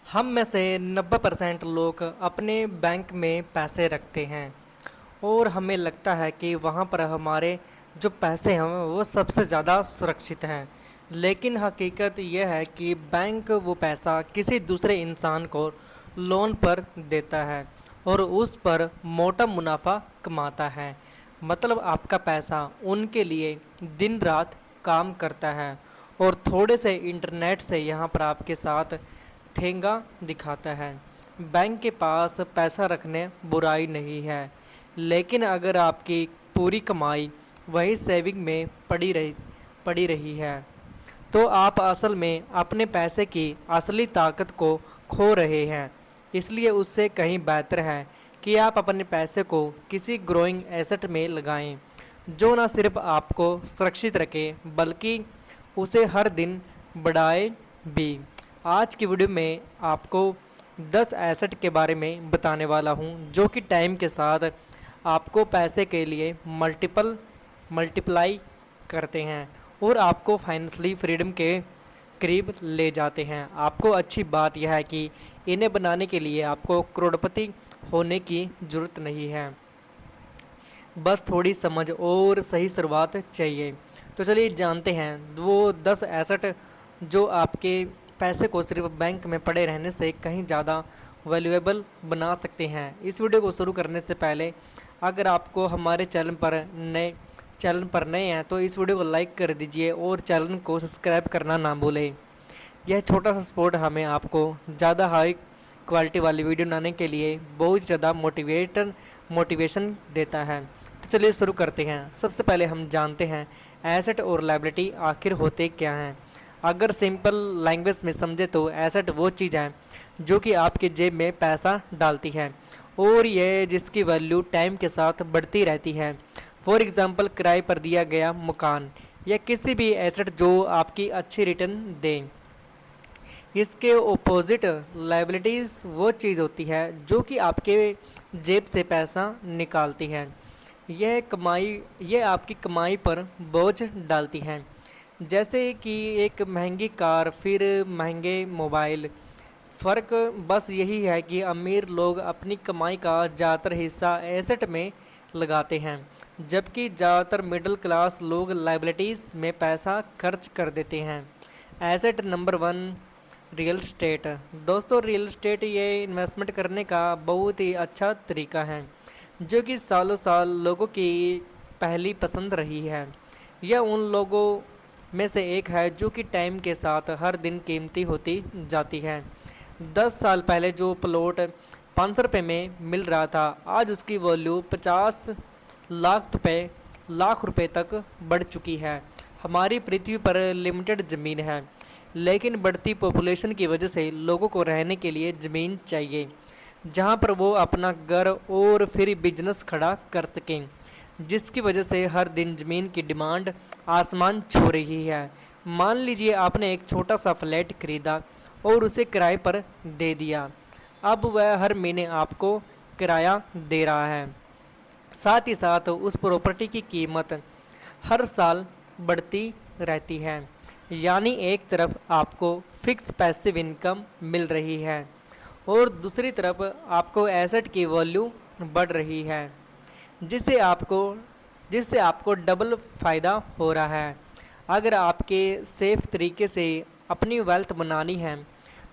हम में से 90% लोग अपने बैंक में पैसे रखते हैं और हमें लगता है कि वहाँ पर हमारे जो पैसे हैं वो सबसे ज़्यादा सुरक्षित हैं। लेकिन हकीकत यह है कि बैंक वो पैसा किसी दूसरे इंसान को लोन पर देता है और उस पर मोटा मुनाफा कमाता है। मतलब आपका पैसा उनके लिए दिन रात काम करता है और थोड़े से इंटरनेट से यहाँ पर आपके साथ ठेंगा दिखाता है। बैंक के पास पैसा रखने बुराई नहीं है, लेकिन अगर आपकी पूरी कमाई वही सेविंग में पड़ी रही है तो आप असल में अपने पैसे की असली ताकत को खो रहे हैं। इसलिए उससे कहीं बेहतर है कि आप अपने पैसे को किसी ग्रोइंग एसेट में लगाएं, जो न सिर्फ आपको सुरक्षित रखे बल्कि उसे हर दिन बढ़ाए भी। आज की वीडियो में आपको 10 एसेट के बारे में बताने वाला हूं जो कि टाइम के साथ आपको पैसे के लिए मल्टीप्लाई करते हैं और आपको फाइनेंशियली फ्रीडम के करीब ले जाते हैं। आपको अच्छी बात यह है कि इन्हें बनाने के लिए आपको करोड़पति होने की ज़रूरत नहीं है, बस थोड़ी समझ और सही शुरुआत चाहिए। तो चलिए जानते हैं वो 10 एसेट जो आपके पैसे को सिर्फ बैंक में पड़े रहने से कहीं ज़्यादा वैल्यूएबल बना सकते हैं। इस वीडियो को शुरू करने से पहले अगर आपको हमारे चैनल पर नए हैं तो इस वीडियो को लाइक कर दीजिए और चैनल को सब्सक्राइब करना ना भूलें। यह छोटा सा सपोर्ट हमें आपको ज़्यादा हाई क्वालिटी वाली वीडियो बनाने के लिए बहुत ज़्यादा मोटिवेशन देता है। तो चलिए शुरू करते हैं। सबसे पहले हम जानते हैं एसेट और लायबिलिटी आखिर होते क्या हैं। अगर सिंपल लैंग्वेज में समझे तो एसेट वो चीज़ है जो कि आपके जेब में पैसा डालती है और ये जिसकी वैल्यू टाइम के साथ बढ़ती रहती है। फॉर एग्ज़ाम्पल किराए पर दिया गया मकान या किसी भी एसेट जो आपकी अच्छी रिटर्न दें। इसके ओपोजिट लायबिलिटीज़ वो चीज़ होती है जो कि आपके जेब से पैसा निकालती है। यह आपकी कमाई पर बोझ डालती है, जैसे कि एक महंगी कार फिर महंगे मोबाइल। फ़र्क बस यही है कि अमीर लोग अपनी कमाई का ज़्यादातर हिस्सा एसेट में लगाते हैं, जबकि ज़्यादातर मिडिल क्लास लोग लायबिलिटीज़ में पैसा खर्च कर देते हैं। Asset number 1, real estate. दोस्तों, रियल एस्टेट ये इन्वेस्टमेंट करने का बहुत ही अच्छा तरीका है जो कि सालों साल लोगों की पहली पसंद रही है। यह उन लोगों में से एक है जो कि टाइम के साथ हर दिन कीमती होती जाती है। 10 साल पहले जो प्लॉट 500 रुपये में मिल रहा था, आज उसकी वैल्यू 50 लाख रुपए तक बढ़ चुकी है। हमारी पृथ्वी पर लिमिटेड ज़मीन है, लेकिन बढ़ती पॉपुलेशन की वजह से लोगों को रहने के लिए ज़मीन चाहिए जहां पर वो अपना घर और फिर बिजनेस खड़ा कर सकें, जिसकी वजह से हर दिन ज़मीन की डिमांड आसमान छू रही है। मान लीजिए आपने एक छोटा सा फ्लैट खरीदा और उसे किराए पर दे दिया। अब वह हर महीने आपको किराया दे रहा है, साथ ही साथ उस प्रॉपर्टी की कीमत हर साल बढ़ती रहती है। यानी एक तरफ आपको फिक्स पैसिव इनकम मिल रही है और दूसरी तरफ आपको एसेट की वैल्यू बढ़ रही है, जिससे आपको डबल फ़ायदा हो रहा है। अगर आपके सेफ तरीके से अपनी वेल्थ बनानी है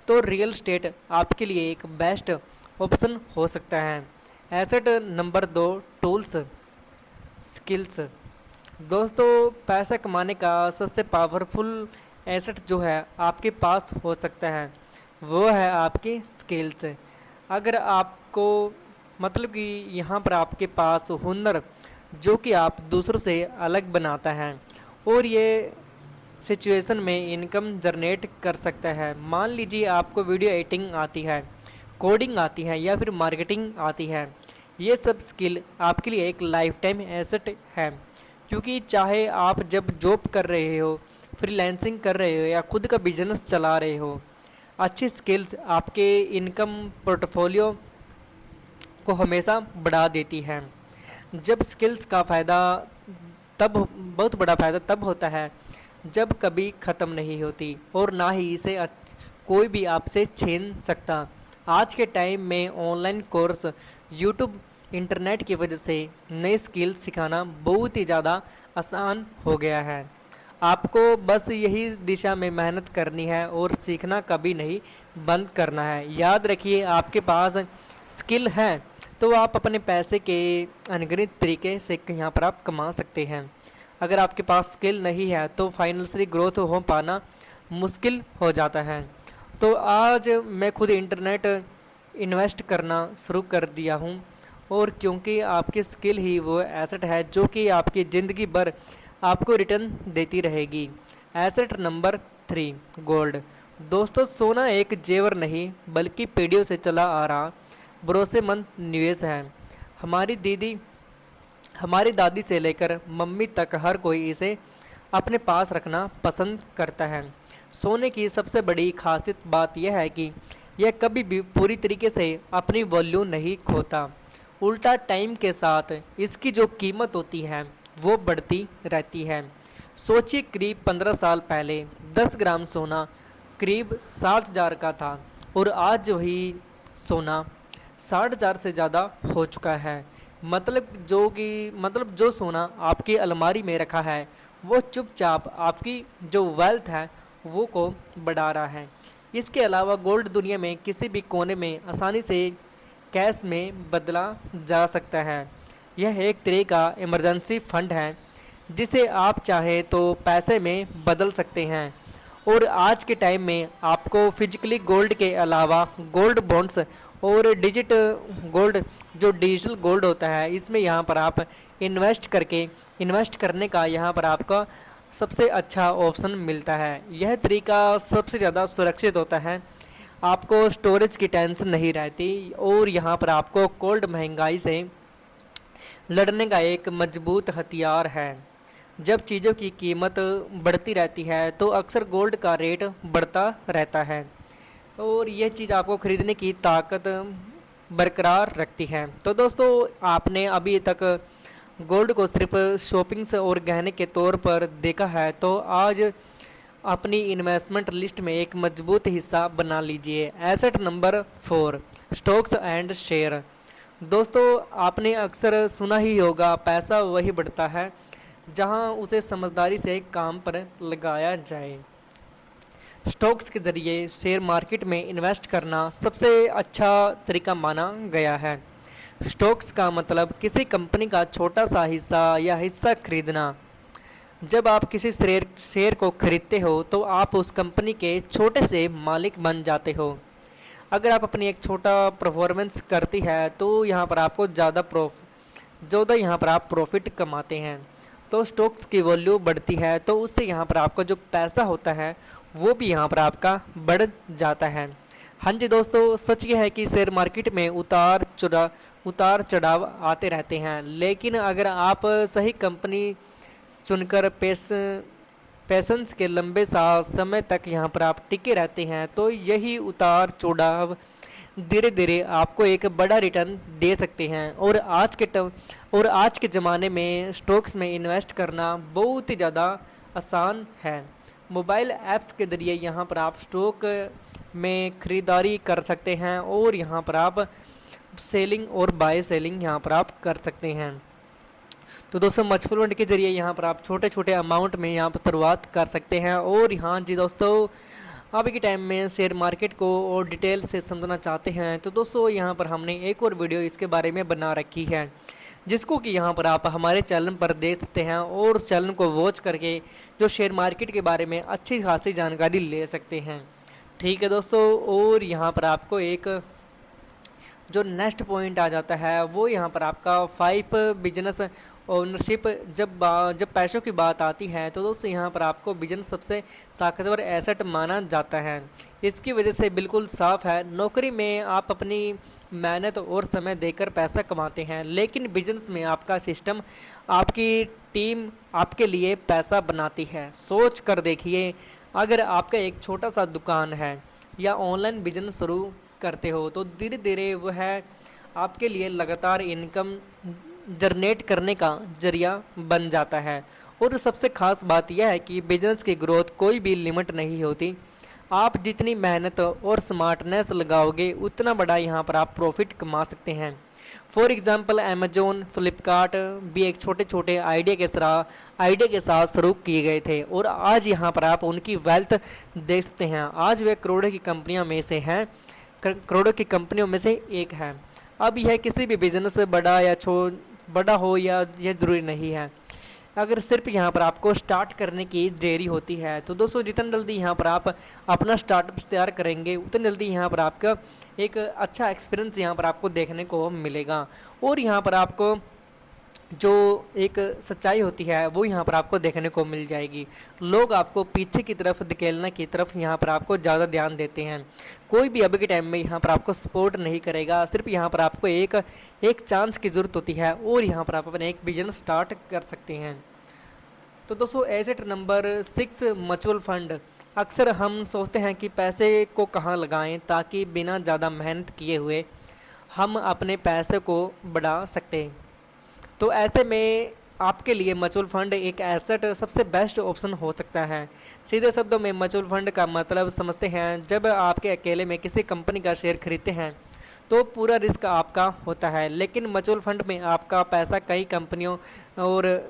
तो रियल एस्टेट आपके लिए एक बेस्ट ऑप्शन हो सकता है। Asset number 2, tools skills. दोस्तों, पैसा कमाने का सबसे पावरफुल एसेट जो है आपके पास हो सकता है वो है आपकी स्किल्स। अगर आपको मतलब कि यहाँ पर आपके पास हुनर जो कि आप दूसरों से अलग बनाता है और ये सिचुएशन में इनकम जनरेट कर सकता है। मान लीजिए आपको वीडियो एडिटिंग आती है, कोडिंग आती है या फिर मार्केटिंग आती है। ये सब स्किल आपके लिए एक लाइफ टाइम एसेट है, क्योंकि चाहे आप जब जॉब कर रहे हो, फ्रीलांसिंग कर रहे हो या खुद का बिजनेस चला रहे हो, अच्छी स्किल्स आपके इनकम पोर्टफोलियो को हमेशा बढ़ा देती है। जब स्किल्स का फ़ायदा तब बहुत बड़ा फ़ायदा तब होता है जब कभी ख़त्म नहीं होती और ना ही इसे कोई भी आपसे छीन सकता। आज के टाइम में ऑनलाइन कोर्स, यूट्यूब, इंटरनेट की वजह से नई स्किल सिखाना बहुत ही ज़्यादा आसान हो गया है। आपको बस यही दिशा में मेहनत करनी है और सीखना कभी नहीं बंद करना है। याद रखिए, आपके पास स्किल है तो आप अपने पैसे के अनगिनत तरीके से यहाँ पर आप कमा सकते हैं। अगर आपके पास स्किल नहीं है तो फाइनेंशियली ग्रोथ हो पाना मुश्किल हो जाता है। तो आज मैं खुद इंटरनेट इन्वेस्ट करना शुरू कर दिया हूँ, और क्योंकि आपकी स्किल ही वो एसेट है जो कि आपकी ज़िंदगी भर आपको रिटर्न देती रहेगी। Asset number 3, gold. दोस्तों, सोना एक जेवर नहीं बल्कि पीढ़ियों से चला आ रहा भरोसेमंद निवेश है। हमारी दादी से लेकर मम्मी तक हर कोई इसे अपने पास रखना पसंद करता है। सोने की सबसे बड़ी खासियत बात यह है कि यह कभी भी पूरी तरीके से अपनी वैल्यू नहीं खोता। उल्टा टाइम के साथ इसकी जो कीमत होती है वो बढ़ती रहती है। सोचिए, करीब 15 साल पहले 10 ग्राम सोना करीब 60,000 का था, और आज वही सोना 60,000 से ज़्यादा हो चुका है। मतलब जो सोना आपकी अलमारी में रखा है वो चुपचाप आपकी जो वेल्थ है वो को बढ़ा रहा है। इसके अलावा गोल्ड दुनिया में किसी भी कोने में आसानी से कैश में बदला जा सकता है। यह एक तरह का इमरजेंसी फंड है जिसे आप चाहे तो पैसे में बदल सकते हैं। और आज के टाइम में आपको फिजिकली गोल्ड के अलावा गोल्ड बॉन्ड्स और डिजिटल गोल्ड होता है, इसमें यहाँ पर आप इन्वेस्ट करने का यहाँ पर आपका सबसे अच्छा ऑप्शन मिलता है। यह तरीका सबसे ज़्यादा सुरक्षित होता है, आपको स्टोरेज की टेंशन नहीं रहती, और यहाँ पर आपको गोल्ड महंगाई से लड़ने का एक मजबूत हथियार है। जब चीज़ों की कीमत बढ़ती रहती है तो अक्सर गोल्ड का रेट बढ़ता रहता है, और यह चीज़ आपको ख़रीदने की ताकत बरकरार रखती है। तो दोस्तों, आपने अभी तक गोल्ड को सिर्फ शॉपिंग से और गहने के तौर पर देखा है, तो आज अपनी इन्वेस्टमेंट लिस्ट में एक मजबूत हिस्सा बना लीजिए। Asset number 4, stocks and share. दोस्तों, आपने अक्सर सुना ही होगा, पैसा वही बढ़ता है जहां उसे समझदारी से काम पर लगाया जाए। स्टॉक्स के ज़रिए शेयर मार्केट में इन्वेस्ट करना सबसे अच्छा तरीका माना गया है। स्टॉक्स का मतलब किसी कंपनी का छोटा सा हिस्सा या हिस्सा खरीदना। जब आप किसी शेयर को खरीदते हो तो आप उस कंपनी के छोटे से मालिक बन जाते हो। अगर आप अपनी एक छोटा परफॉर्मेंस करती है तो यहाँ पर आपको ज़्यादा यहाँ पर आप प्रॉफिट कमाते हैं, तो स्टॉक्स की वैल्यू बढ़ती है, तो उससे यहाँ पर आपका जो पैसा होता है वो भी यहाँ पर आपका बढ़ जाता है। हाँ जी दोस्तों, सच ये है कि शेयर मार्केट में उतार चढ़ाव आते रहते हैं, लेकिन अगर आप सही कंपनी चुनकर पेशेंस के लंबे समय तक यहाँ पर आप टिके रहते हैं तो यही उतार चढ़ाव धीरे धीरे आपको एक बड़ा रिटर्न दे सकते हैं। और आज के ज़माने में स्टॉक्स में इन्वेस्ट करना बहुत ही ज़्यादा आसान है। मोबाइल ऐप्स के ज़रिए यहाँ पर आप स्टॉक में ख़रीदारी कर सकते हैं, और यहाँ पर आप सेलिंग और बाय सेलिंग यहाँ पर आप कर सकते हैं। तो दोस्तों, म्यूचुअल फंड के जरिए यहाँ पर आप छोटे छोटे अमाउंट में यहाँ पर शुरुआत कर सकते हैं। और यहाँ जी दोस्तों, अभी के टाइम में शेयर मार्केट को और डिटेल से समझना चाहते हैं तो दोस्तों यहाँ पर हमने एक और वीडियो इसके बारे में बना रखी है, जिसको कि यहाँ पर आप हमारे चैनल पर देख सकते हैं, और चैनल को वॉच करके जो शेयर मार्केट के बारे में अच्छी खासी जानकारी ले सकते हैं। ठीक है दोस्तों, और यहाँ पर आपको एक जो नेक्स्ट पॉइंट आ जाता है वो यहाँ पर आपका 5 बिजनेस ओनरशिप। जब पैसों की बात आती है तो दोस्तों यहाँ पर आपको बिजनेस सबसे ताकतवर एसेट माना जाता है। इसकी वजह से बिल्कुल साफ है, नौकरी में आप अपनी मेहनत और समय देकर पैसा कमाते हैं, लेकिन बिजनेस में आपका सिस्टम, आपकी टीम आपके लिए पैसा बनाती है। सोच कर देखिए, अगर आपका एक छोटा सा दुकान है या ऑनलाइन बिजनेस शुरू करते हो तो धीरे धीरे वह आपके लिए लगातार इनकम जनरेट करने का जरिया बन जाता है। और सबसे ख़ास बात यह है कि बिजनेस की ग्रोथ कोई भी लिमिट नहीं होती, आप जितनी मेहनत और स्मार्टनेस लगाओगे उतना बड़ा यहाँ पर आप प्रॉफिट कमा सकते हैं। फॉर एग्जाम्पल अमेजोन, फ्लिपकार्ट भी एक छोटे छोटे आइडिया के साथ शुरू किए गए थे और आज यहाँ पर आप उनकी वेल्थ देख सकते हैं। आज वे करोड़ों की कंपनियों में से हैं, करोड़ों की कंपनियों में से एक है। अब यह किसी भी बिजनेस बड़ा हो या यह ज़रूरी नहीं है, अगर सिर्फ यहाँ पर आपको स्टार्ट करने की देरी होती है। तो दोस्तों जितना जल्दी यहाँ पर आप अपना स्टार्टअप तैयार करेंगे उतना जल्दी यहाँ पर आपका एक अच्छा एक्सपीरियंस यहाँ पर आपको देखने को मिलेगा। और यहाँ पर आपको जो एक सच्चाई होती है वो यहाँ पर आपको देखने को मिल जाएगी। लोग आपको पीछे की तरफ धकेलने की तरफ यहाँ पर आपको ज़्यादा ध्यान देते हैं। कोई भी अभी के टाइम में यहाँ पर आपको सपोर्ट नहीं करेगा। सिर्फ यहाँ पर आपको एक चांस की ज़रूरत होती है और यहाँ पर आप अपने एक बिजनेस स्टार्ट कर सकते हैं। तो दोस्तों एसेट नंबर 6, म्यूचुअल फंड। अक्सर हम सोचते हैं कि पैसे को कहाँ लगाएं ताकि बिना ज़्यादा मेहनत किए हुए हम अपने पैसे को बढ़ा सकते। तो ऐसे में आपके लिए म्यूचुअल फंड एक एसेट सबसे बेस्ट ऑप्शन हो सकता है। सीधे शब्दों में म्यूचुअल फंड का मतलब समझते हैं, जब आपके अकेले में किसी कंपनी का शेयर खरीदते हैं तो पूरा रिस्क आपका होता है, लेकिन म्यूचुअल फंड में आपका पैसा कई कंपनियों और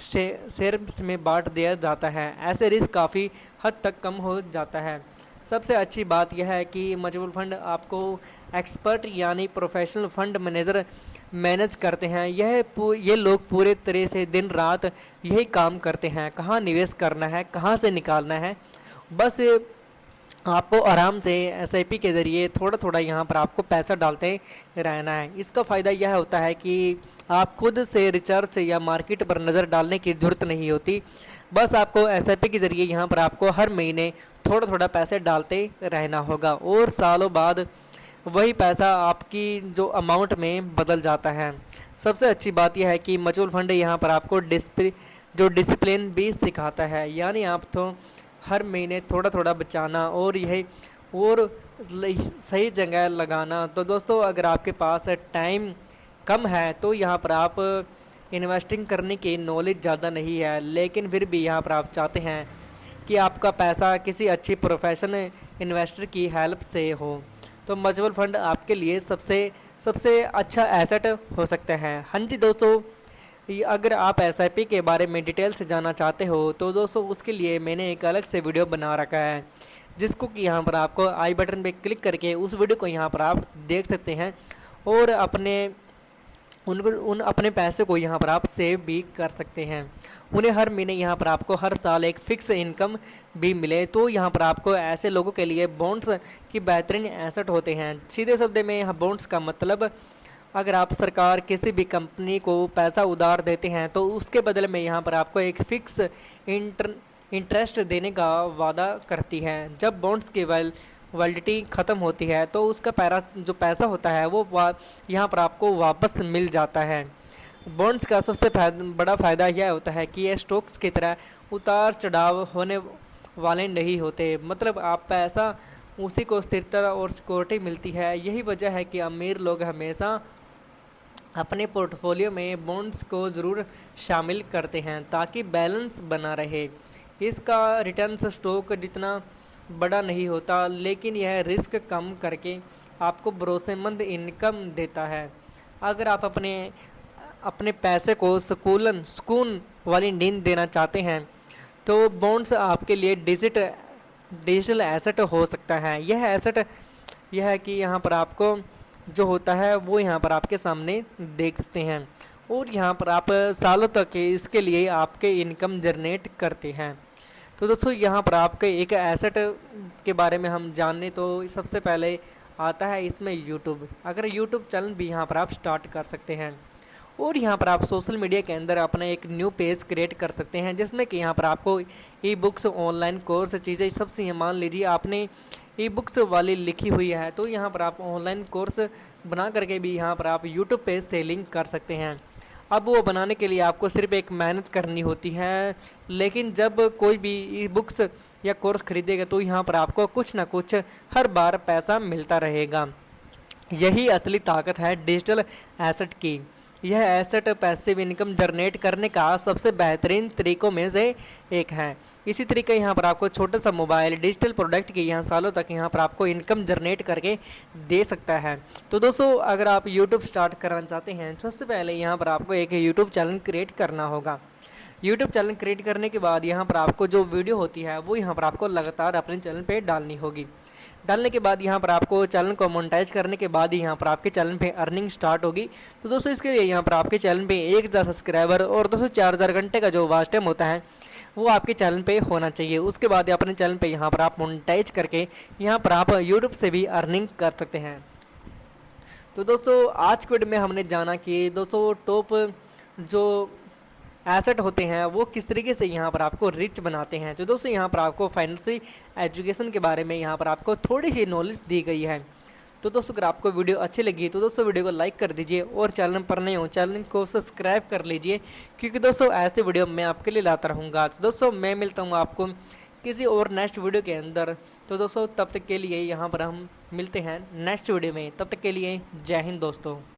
शेयर्स में बांट दिया जाता है। ऐसे रिस्क काफ़ी हद तक कम हो जाता है। सबसे अच्छी बात यह है कि म्यूचुअल फंड आपको एक्सपर्ट यानी प्रोफेशनल फंड मैनेजर मैनेज करते हैं। ये लोग पूरे तरह से दिन रात यही काम करते हैं, कहाँ निवेश करना है, कहाँ से निकालना है। बस आपको आराम से एसआईपी के ज़रिए थोड़ा थोड़ा यहाँ पर आपको पैसा डालते रहना है। इसका फ़ायदा यह होता है कि आप खुद से रिसर्च या मार्केट पर नज़र डालने की ज़रूरत नहीं होती। बस आपको एसआईपी के ज़रिए यहाँ पर आपको हर महीने थोड़ा थोड़ा पैसे डालते रहना होगा और सालों बाद वही पैसा आपकी जो अमाउंट में बदल जाता है। सबसे अच्छी बात यह है कि म्यूचुअल फंड यहाँ पर आपको डिसिप्लिन भी सिखाता है, यानी आप तो हर महीने थोड़ा थोड़ा बचाना और सही जगह लगाना। तो दोस्तों अगर आपके पास टाइम कम है तो यहाँ पर आप इन्वेस्टिंग करने की नॉलेज ज़्यादा नहीं है, लेकिन फिर भी यहाँ पर आप चाहते हैं कि आपका पैसा किसी अच्छी प्रोफेशनल इन्वेस्टर की हेल्प से हो, तो म्यूचुअल फंड आपके लिए सबसे अच्छा एसेट हो सकता है। हाँ जी दोस्तों, अगर आप एसआईपी के बारे में डिटेल से जानना चाहते हो तो दोस्तों उसके लिए मैंने एक अलग से वीडियो बना रखा है, जिसको कि यहाँ पर आपको आई बटन पे क्लिक करके उस वीडियो को यहाँ पर आप देख सकते हैं और अपने पैसे को यहाँ पर आप सेव भी कर सकते हैं। उन्हें हर महीने यहाँ पर आपको हर साल एक फिक्स इनकम भी मिले। तो यहाँ पर आपको ऐसे लोगों के लिए बॉन्ड्स की बेहतरीन एसेट होते हैं। सीधे शब्द में यहाँ बॉन्ड्स का मतलब, अगर आप सरकार किसी भी कंपनी को पैसा उधार देते हैं तो उसके बदले में यहाँ पर आपको एक फिक्स इंटरेस्ट देने का वादा करती है। जब बॉन्ड्स की वैलिडिटी ख़त्म होती है तो उसका जो पैसा होता है वो यहाँ पर आपको वापस मिल जाता है। बॉन्ड्स का सबसे बड़ा फ़ायदा यह होता है कि ये स्टॉक्स की तरह उतार चढ़ाव होने वाले नहीं होते, मतलब आप पैसा उसी को स्थिरता और सिक्योरिटी मिलती है। यही वजह है कि अमीर लोग हमेशा अपने पोर्टफोलियो में बॉन्ड्स को ज़रूर शामिल करते हैं ताकि बैलेंस बना रहे। इसका रिटर्न्स स्टॉक जितना बड़ा नहीं होता, लेकिन यह रिस्क कम करके आपको भरोसेमंद इनकम देता है। अगर आप अपने पैसे को सुकून वाली नींद देना चाहते हैं तो बॉन्ड्स आपके लिए डिजिटल एसेट हो सकता है। यह एसेट यह है कि यहाँ पर आपको जो होता है वो यहाँ पर आपके सामने देख सकते हैं और यहाँ पर आप सालों तक इसके लिए आपके इनकम जनरेट करते हैं। तो दोस्तों यहाँ पर आपके एक एसेट के बारे में हम जाने तो सबसे पहले आता है इसमें यूट्यूब। अगर यूट्यूब चैनल भी यहाँ पर आप स्टार्ट कर सकते हैं और यहाँ पर आप सोशल मीडिया के अंदर अपना एक न्यू पेज क्रिएट कर सकते हैं, जिसमें कि यहाँ पर आपको ई बुक्स, ऑनलाइन कोर्स चीज़ें सबसे, मान लीजिए आपने ई बुक्स वाली लिखी हुई है तो यहाँ पर आप ऑनलाइन कोर्स बना करके भी यहाँ पर आप यूट्यूब पेज सेलिंग कर सकते हैं। अब वो बनाने के लिए आपको सिर्फ एक मेहनत करनी होती है, लेकिन जब कोई भी ई बुक्स या कोर्स खरीदेगा तो यहाँ पर आपको कुछ ना कुछ हर बार पैसा मिलता रहेगा। यही असली ताकत है डिजिटल एसेट की। यह एसेट पैसिव इनकम जनरेट करने का सबसे बेहतरीन तरीकों में से एक है। इसी तरीके यहाँ पर आपको छोटा सा मोबाइल डिजिटल प्रोडक्ट की यहाँ सालों तक यहाँ पर आपको इनकम जनरेट करके दे सकता है। तो दोस्तों अगर आप यूट्यूब स्टार्ट करना चाहते हैं सबसे पहले यहाँ पर आपको एक यूट्यूब चैनल क्रिएट करना होगा। यूट्यूब चैनल क्रिएट करने के बाद यहाँ पर आपको जो वीडियो होती है वो यहाँ पर आपको लगातार अपने चैनल पे डालनी होगी। डालने के बाद यहाँ पर आपको चैनल को मोनेटाइज करने के बाद ही यहाँ पर आपके चैनल पे अर्निंग स्टार्ट होगी। तो दोस्तों इसके लिए यहाँ पर आपके चैनल पे 1000 सब्सक्राइबर और दोस्तों 4000 घंटे का जो वॉच टाइम होता है वो आपके चैनल पे होना चाहिए। उसके बाद अपने चैनल पे यहाँ पर आप मोनेटाइज करके यहाँ पर आप यूट्यूब से भी अर्निंग कर सकते हैं। तो दोस्तों आज के वीडियो में हमने जाना कि दोस्तों टॉप जो एसेट होते हैं वो किस तरीके से यहाँ पर आपको रिच बनाते हैं। तो दोस्तों यहाँ पर आपको फाइनेंशियल एजुकेशन के बारे में यहाँ पर आपको थोड़ी सी नॉलेज दी गई है। तो दोस्तों अगर आपको वीडियो अच्छी लगी तो दोस्तों वीडियो को लाइक कर दीजिए और चैनल पर नए हो चैनल को सब्सक्राइब कर लीजिए, क्योंकि दोस्तों ऐसे वीडियो मैं आपके लिए लाता रहूँगा। तो दोस्तों मैं मिलता हूँ आपको किसी और नेक्स्ट वीडियो के अंदर। तो दोस्तों तब तक के लिए यहाँ पर हम मिलते हैं नेक्स्ट वीडियो में। तब तक के लिए जय हिंद दोस्तों।